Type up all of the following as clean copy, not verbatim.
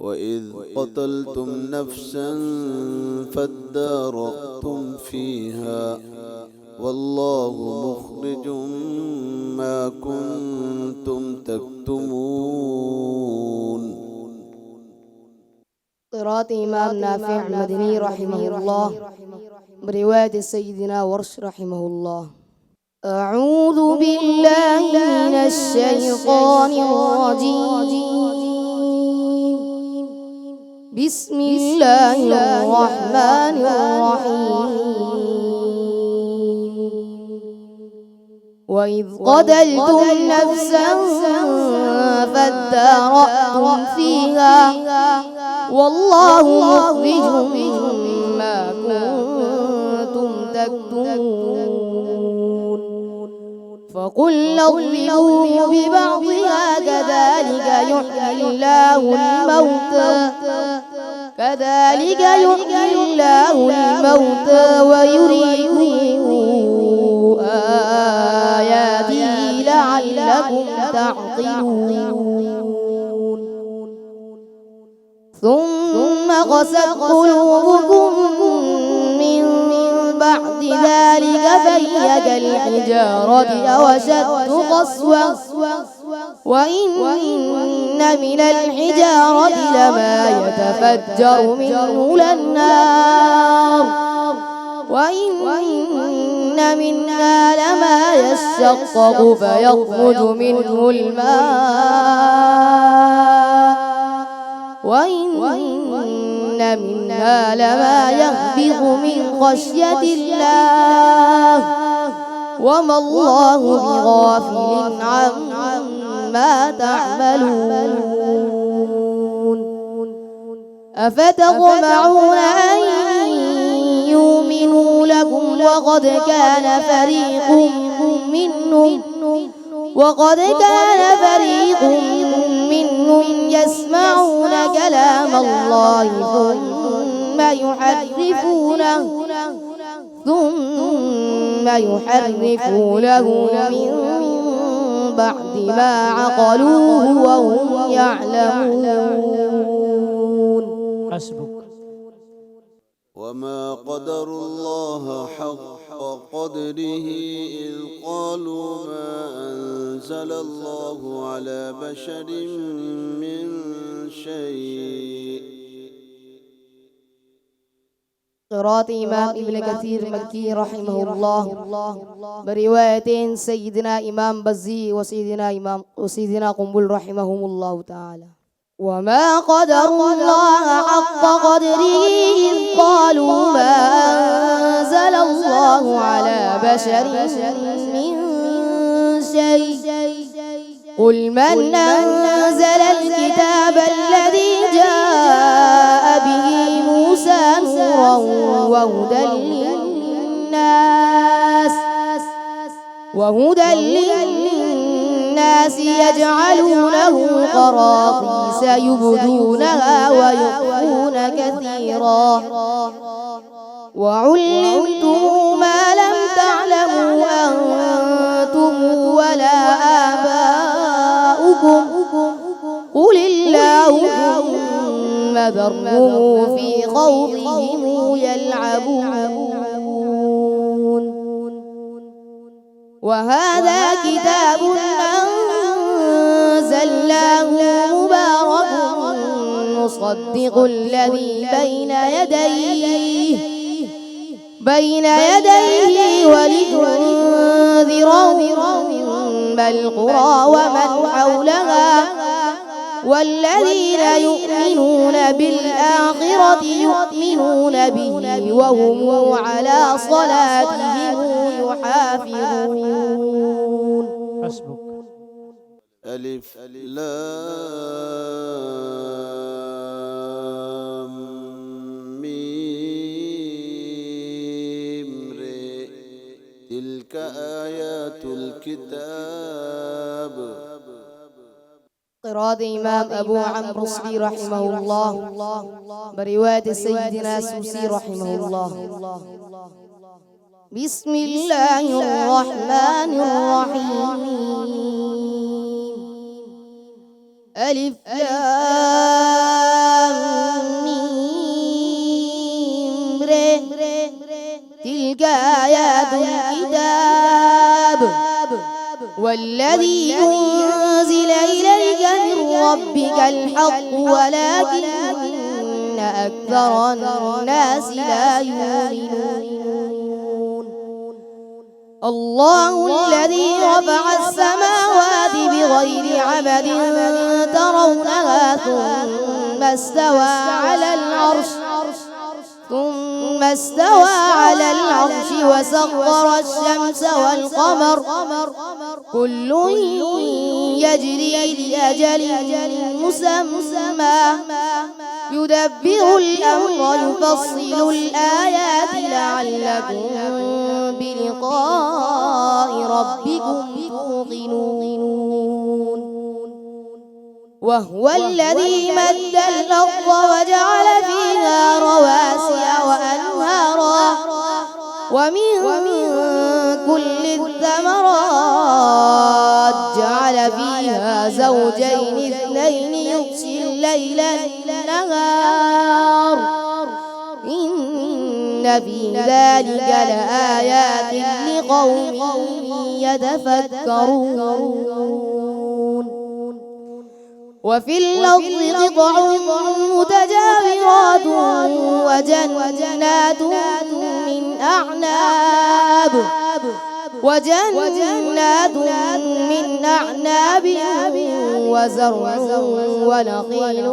وإذ قتلتم نفسا فادارأتم فيها والله مخرج ما كنتم تكتمون. قراءة إمام نافع مدني رحمه الله برواية سيدنا ورش رحمه الله. أعوذ بالله من الشيطان الرجيم. بسم الله الرحمن الرحيم. وإذ قتلتم نفسا فادارأتم فيها والله مخرج ما كنتم تكتمون. فقلنا اضربوه ببعضها كذلك يحيي الله الموتى ويريكم آياته لعلكم تعقلون. ثم قست قلوبكم من بعد ذلك فهي كالحجارة أو أشد قسوة وإن من الحجارة لما يتفجر منه الأنهار وإن منها لما يشقق فيخرج منه الماء وإن منها لما يهبط من خشية الله وما الله بغافل عما تعملون. أفتطمعون أن يؤمنوا لكم وقد كان فريق منهم يسمعون كلام الله ثم يحرفونه من بعد ما عقلوه وهم يعلمون. حسبك. وما قدروا الله حق قدره إذ قالوا ما أنزل الله على بشر من شيء. قراءة إمام ابن كثير مكي رحمه الله برواية سيدنا إمام بزي وسيدنا قنبل رحمهم الله تعالى. وما قدروا الله حق قدره إذ قالوا ما أنزل الله على بشر من شيء. قل من أنزل الكتاب الذي جاء به موسى نورا وهدى للناس يجعلونه قراطيس يبدونها ويخفون كثيرا وعلمتم ما لم تعلموا أنتم ولا آباؤكم قل الله ثم ذرهم في خوضهم يلعبون. وهذا كتاب أنزلناه مبارك مصدق الذي بين يديه ولتنذر أم القرى ومن حولها والذين يؤمنون بالآخرة يؤمنون به وهم على صلاتهم يحافظون. حسبك. ألف لام ميم ر تلك آيات الكتاب. قراءة إمام أبو عمرو الصدي رحمه الله برواية سيدنا سوسي رحمه الله. بسم الله الرحمن الرحيم. ألف لام والذي أنزل إليك من ربك الحق ولكن أكثر الناس لا يؤمنون الله الذي رفع السماوات بغير عمد ترونها ثم استوى على العرش وسخر الشمس والقمر كل يجري لأجل مسمى يدبر الأمر يفصل الآيات لعلكم بلقاء ربكم توقنون وهو الذي مد الأرض وجعل فيها رواسي وأنهارا ومن كل الثمرات جعل فيها زوجين اثنين يغشي الليل النهار إن في ذلك لآيات لقوم يتفكرون وفي الأرض قطع متجاورات وجنات من أعناب وزرع ونخيل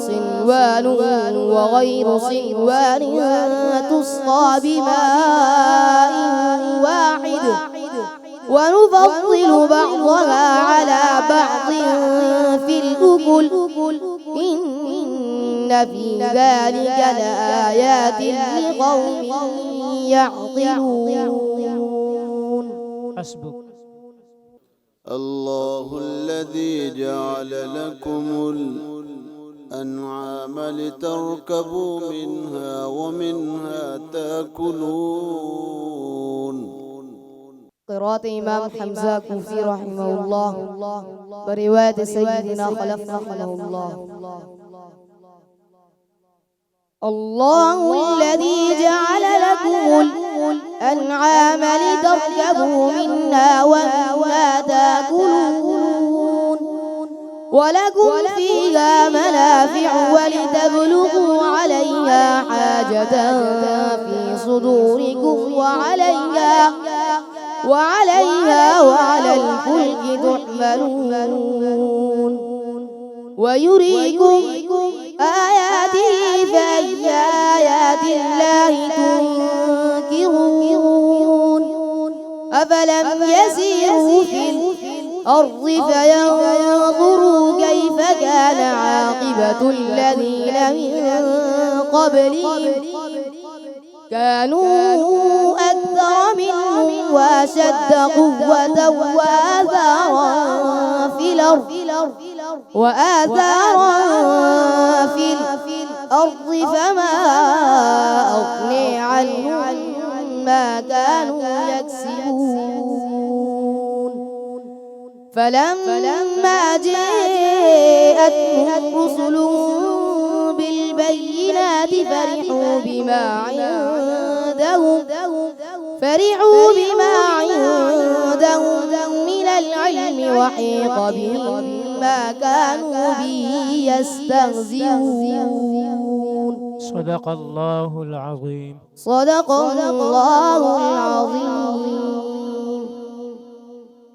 صنوان وغير صنوان تسقى بماء واحد ونفضل بعضها على بعض في الأكل إن في ذلك لآيات لقوم يعقلون. حسبك. الله الذي جعل لكم الأنعام لتركبوا منها ومنها تأكلون. قراءة إمام حمزة كوفي رحمه الله برواية سيدنا خلف رحمه الله. الله الذي جعل لكم الأنعام لتركبوا منها ومنها تأكلون ولكم فيها منافع ولتبلغوا عليها حاجة في صدوركم وعليها وعلى الفلك تحملون ويريكم آياته فأي آيات الله تنكرون أفلم يسيروا في الأرض فينظروا كيف كان عاقبة الذين من قبلهم كانوا أكثر منهم وأشد قوة وآثارا في الأرض فما أغني عنهم ما كانوا يكسبون فلما جاءتهم رسلهم بالبينات فرحوا بما عندهم من العلم وحيق بهم ما كانوا به يستهزئون. صدق الله العظيم. صدق الله العظيم.